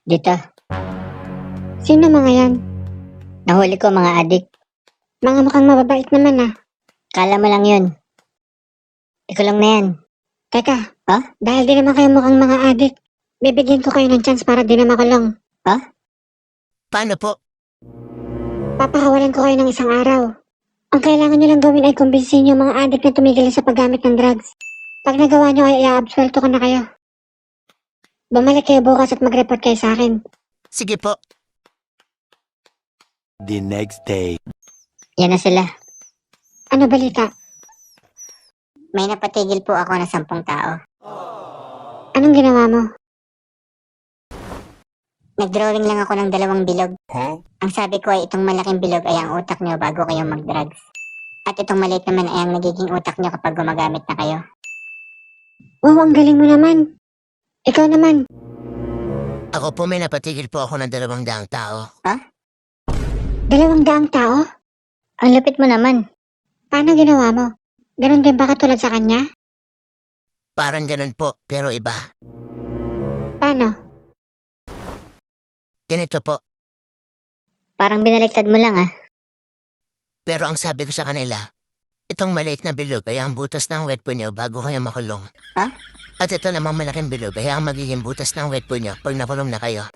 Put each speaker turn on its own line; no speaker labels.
Dito,
Sino mga yan?
nahuli ko mga adik.
Mga mukhang mababait naman ah.
Kala mo lang yun. Ikulong na yan.
Teka,
Ha?
dahil di naman kayo mukhang mga adik, bibigyan ko kayo ng chance para di na makulong.
Paano po?
Papakawalan ko kayo ng isang araw. Ang kailangan nyo lang gawin ay kumbinsin yung mga adik na tumigil sa paggamit ng drugs. Pag nagawa nyo ay i-absuelto ko na kayo. Bumalik kayo bukas at mag-report kayo sa akin.
Sige po.
The next day.
Yan na sila.
Ano balita?
May napatigil po ako ng 10 tao.
Anong ginawa mo?
Nagdrawing lang ako ng 2 bilog.
Huh?
Ang sabi ko ay itong malaking bilog ay ang utak nyo bago kayo mag-drugs. At itong maliit naman ay ang nagiging utak nyo kapag gumagamit na kayo.
Wow, ang galing mo naman. Ikaw naman.
Ako po may napatigil po ako ng 200 tao.
200 tao?
Ang lupit mo naman.
Paano ginawa mo? Ganon din ba katulad sa kanya?
Parang ganun po, pero iba.
Paano?
Ganito po.
Parang binaliktad mo lang ah.
Pero ang sabi ko sa kanila, itong maliit na bilog ay ang butas ng wet po nyo bago kayo makulong.
Ha?
At ito namang malaking bilog ay ang magiging butas ng wet po nyo pag nakulong na kayo.